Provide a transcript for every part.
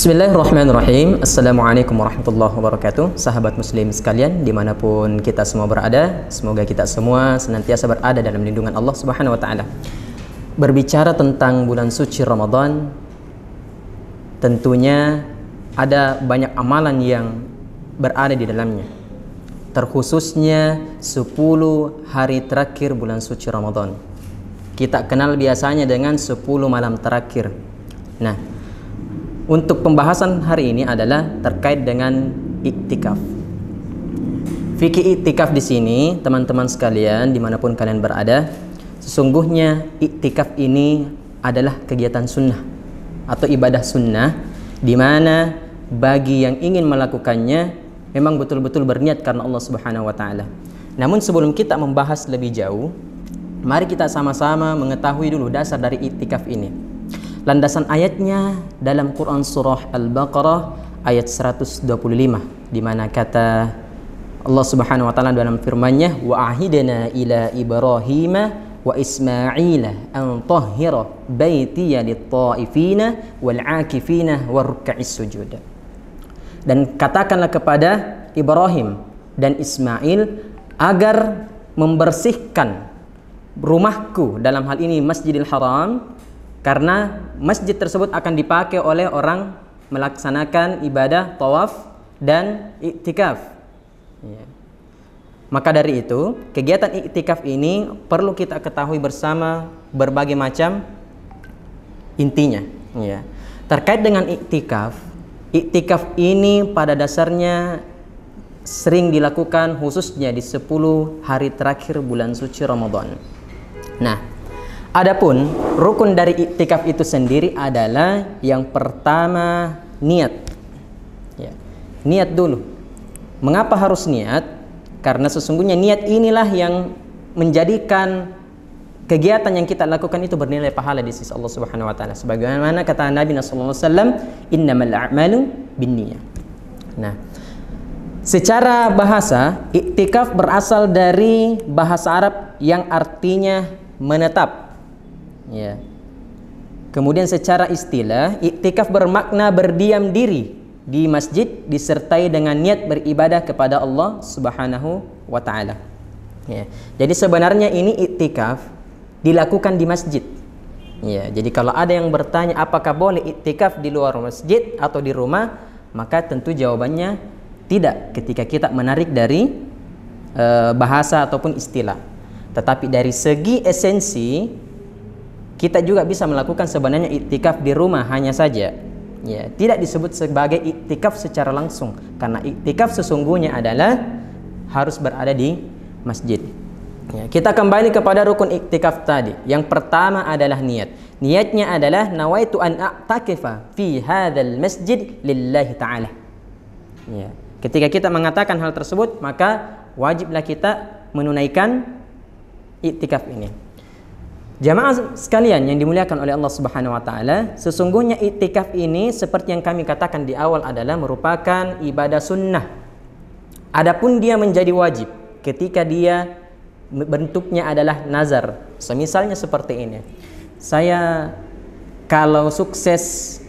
Bismillahirrahmanirrahim. Assalamualaikum warahmatullahi wabarakatuh. Sahabat muslim sekalian dimanapun kita semua berada, semoga kita semua senantiasa berada dalam lindungan Allah subhanahu wa ta'ala. Berbicara tentang bulan suci Ramadan, tentunya ada banyak amalan yang berada di dalamnya, terkhususnya 10 hari terakhir bulan suci Ramadan. Kita kenal biasanya dengan 10 malam terakhir. Nah, untuk pembahasan hari ini adalah terkait dengan iktikaf. Fikih iktikaf di sini, teman-teman sekalian, dimanapun kalian berada, sesungguhnya iktikaf ini adalah kegiatan sunnah atau ibadah sunnah, di mana bagi yang ingin melakukannya memang betul-betul berniat karena Allah Subhanahu wa Ta'ala. Namun sebelum kita membahas lebih jauh, mari kita sama-sama mengetahui dulu dasar dari iktikaf ini. Landasan ayatnya dalam Quran surah Al-Baqarah ayat 125, di mana kata Allah Subhanahu wa taala dalam firman-Nya, wa ahidna ila Ibrahim wa Ismail an tahhira baitiya lit-taifina wal 'akifina waruk'is sujud. Dan katakanlah kepada Ibrahim dan Ismail agar membersihkan rumahku, dalam hal ini Masjidil Haram, karena masjid tersebut akan dipakai oleh orang melaksanakan ibadah tawaf dan iktikaf. Ya. Maka dari itu, kegiatan iktikaf ini perlu kita ketahui bersama berbagai macam intinya. Ya. Terkait dengan iktikaf, iktikaf ini pada dasarnya sering dilakukan khususnya di 10 hari terakhir bulan suci Ramadan. Nah, adapun rukun dari iktikaf itu sendiri adalah yang pertama niat. Ya. Niat dulu. Mengapa harus niat? Karena sesungguhnya niat inilah yang menjadikan kegiatan yang kita lakukan itu bernilai pahala di sisi Allah Subhanahu wa taala. Sebagaimana kata Nabi sallallahu alaihi wasallam, "Innamal a'malu binniyah." Nah, secara bahasa, iktikaf berasal dari bahasa Arab yang artinya menetap. Ya. Kemudian secara istilah, iktikaf bermakna berdiam diri di masjid disertai dengan niat beribadah kepada Allah Subhanahu wa taala. Ya. Jadi sebenarnya ini iktikaf dilakukan di masjid. Ya, jadi kalau ada yang bertanya apakah boleh iktikaf di luar masjid atau di rumah, maka tentu jawabannya tidak ketika kita menarik dari bahasa ataupun istilah. Tetapi dari segi esensi, kita juga bisa melakukan sebenarnya iktikaf di rumah hanya saja. Ya, tidak disebut sebagai iktikaf secara langsung, karena iktikaf sesungguhnya adalah harus berada di masjid. Ya, kita kembali kepada rukun iktikaf tadi. Yang pertama adalah niat. Niatnya adalah nawaitu an a'takifa fi hadzal masjid lillahi ta'ala. Ya, ketika kita mengatakan hal tersebut, maka wajiblah kita menunaikan iktikaf ini. Jamaah sekalian yang dimuliakan oleh Allah Subhanahu wa taala, sesungguhnya iktikaf ini seperti yang kami katakan di awal adalah merupakan ibadah sunnah. Adapun dia menjadi wajib ketika dia bentuknya adalah nazar. Semisalnya seperti ini. Saya kalau sukses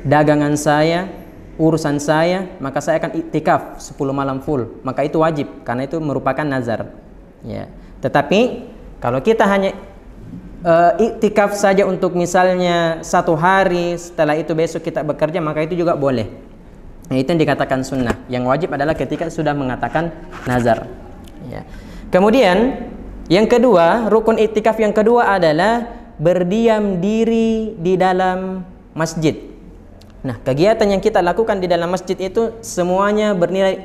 dagangan saya, urusan saya, maka saya akan iktikaf 10 malam full. Maka itu wajib karena itu merupakan nazar. Ya. Tetapi kalau kita hanya iktikaf saja untuk misalnya 1 hari, setelah itu besok kita bekerja, maka itu juga boleh. Nah, itu yang dikatakan sunnah. Yang wajib adalah ketika sudah mengatakan nazar. Ya. Kemudian yang kedua, rukun iktikaf yang kedua adalah berdiam diri di dalam masjid. Nah, kegiatan yang kita lakukan di dalam masjid itu semuanya bernilai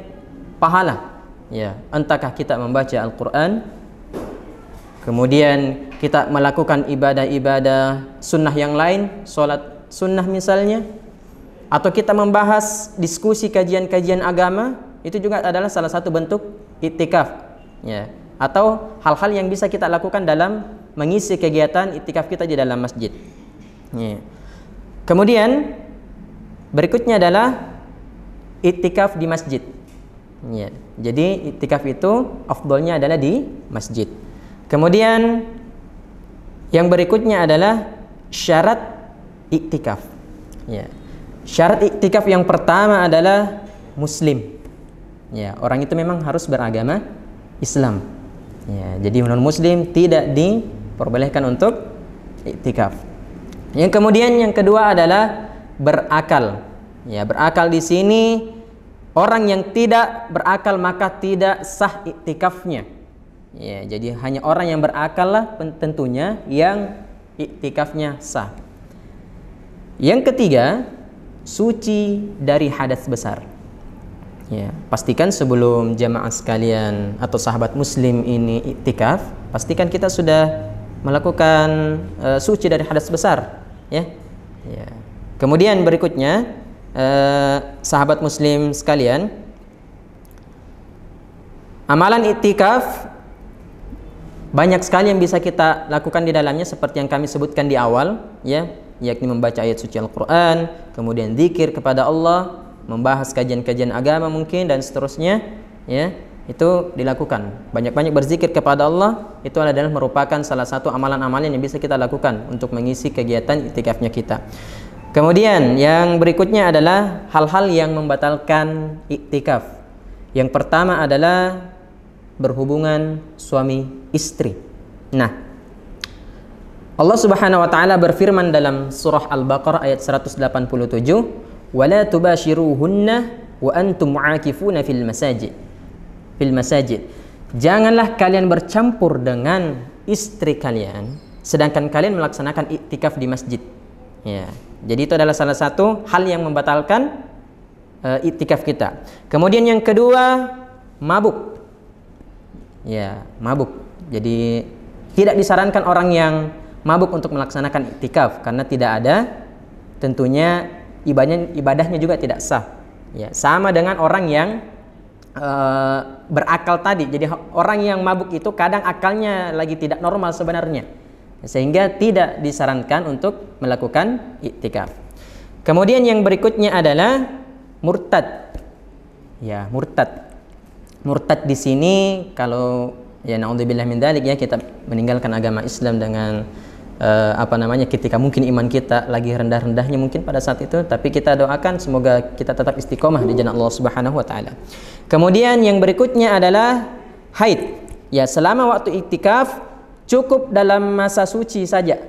pahala. Ya, entahkah kita membaca Al-Quran, kemudian kita melakukan ibadah-ibadah sunnah yang lain, sholat sunnah misalnya, atau kita membahas diskusi kajian-kajian agama, itu juga adalah salah satu bentuk iktikaf. Ya. Atau hal-hal yang bisa kita lakukan dalam mengisi kegiatan iktikaf kita di dalam masjid. Ya. Kemudian berikutnya adalah iktikaf di masjid. Ya. Jadi iktikaf itu afdolnya adalah di masjid. Kemudian yang berikutnya adalah syarat iktikaf. Ya. Syarat iktikaf yang pertama adalah muslim. Ya, orang itu memang harus beragama Islam. Ya, jadi non muslim tidak diperbolehkan untuk iktikaf. Yang kemudian yang kedua adalah berakal. Ya, berakal di sini orang yang tidak berakal maka tidak sah iktikafnya. Ya, jadi hanya orang yang berakal lah tentunya yang iktikafnya sah. Yang ketiga, suci dari hadas besar. Ya, pastikan sebelum jamaah sekalian atau sahabat muslim ini iktikaf, pastikan kita sudah melakukan suci dari hadas besar, ya. Ya. Kemudian berikutnya, sahabat muslim sekalian, amalan iktikaf banyak sekali yang bisa kita lakukan di dalamnya seperti yang kami sebutkan di awal, ya, yakni membaca ayat suci Al-Qur'an, kemudian zikir kepada Allah, membahas kajian-kajian agama mungkin dan seterusnya, ya. Itu dilakukan. Banyak-banyak berzikir kepada Allah itu adalah merupakan salah satu amalan-amalan yang bisa kita lakukan untuk mengisi kegiatan iktikafnya kita. Kemudian yang berikutnya adalah hal-hal yang membatalkan iktikaf. Yang pertama adalah berhubungan suami istri. Nah, Allah Subhanahu wa taala berfirman dalam surah Al-Baqarah ayat 187, "Wala tubashiruhunna wa antum mu'akifuna fil masajid." Janganlah kalian bercampur dengan istri kalian sedangkan kalian melaksanakan iktikaf di masjid. Ya. Jadi itu adalah salah satu hal yang membatalkan iktikaf kita. Kemudian yang kedua, mabuk. Ya, mabuk. Jadi tidak disarankan orang yang mabuk untuk melaksanakan iktikaf karena tidak ada, tentunya ibadahnya juga tidak sah. Ya, sama dengan orang yang berakal tadi. Jadi orang yang mabuk itu kadang akalnya lagi tidak normal sebenarnya, sehingga tidak disarankan untuk melakukan iktikaf. Kemudian yang berikutnya adalah murtad. Ya, murtad. Murtad di sini kalau ya naudzubillah min dzalik, ya, kita meninggalkan agama Islam dengan ketika mungkin iman kita lagi rendah-rendahnya mungkin pada saat itu, tapi kita doakan semoga kita tetap istiqomah di jalan Allah Subhanahu wa taala. Kemudian yang berikutnya adalah haid. Ya, selama waktu iktikaf cukup dalam masa suci saja.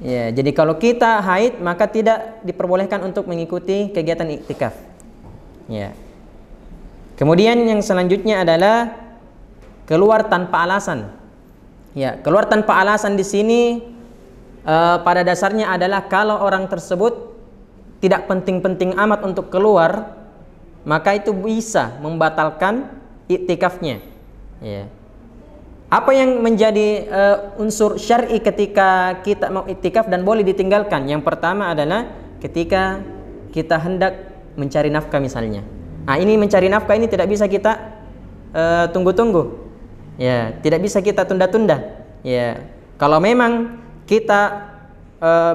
Ya, jadi kalau kita haid maka tidak diperbolehkan untuk mengikuti kegiatan iktikaf. Ya. Kemudian yang selanjutnya adalah keluar tanpa alasan. Ya, keluar tanpa alasan di sini pada dasarnya adalah kalau orang tersebut tidak penting-penting amat untuk keluar, maka itu bisa membatalkan iktikafnya. Ya. Apa yang menjadi unsur syar'i ketika kita mau iktikaf dan boleh ditinggalkan? Yang pertama adalah ketika kita hendak mencari nafkah misalnya. Nah, ini mencari nafkah ini tidak bisa kita tunggu-tunggu. Ya, tidak bisa kita tunda-tunda. Ya. Kalau memang kita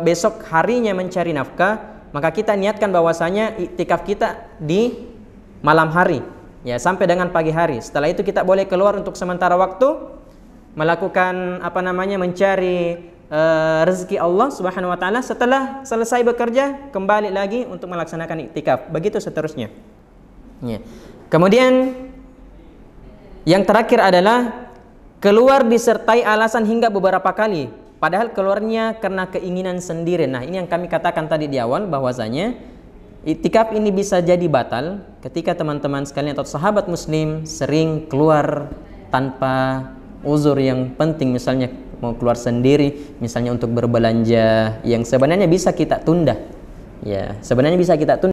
besok harinya mencari nafkah, maka kita niatkan bahwasanya iktikaf kita di malam hari, ya, sampai dengan pagi hari. Setelah itu kita boleh keluar untuk sementara waktu melakukan mencari rezeki Allah Subhanahu wa taala. Setelah selesai bekerja kembali lagi untuk melaksanakan iktikaf. Begitu seterusnya. Ya. Kemudian yang terakhir adalah keluar disertai alasan hingga beberapa kali, padahal keluarnya karena keinginan sendiri. Nah, ini yang kami katakan tadi di awal bahwasanya iktikaf ini bisa jadi batal ketika teman-teman sekalian atau sahabat muslim sering keluar tanpa uzur yang penting, misalnya mau keluar sendiri, misalnya untuk berbelanja yang sebenarnya bisa kita tunda. Ya, sebenarnya bisa kita tunda.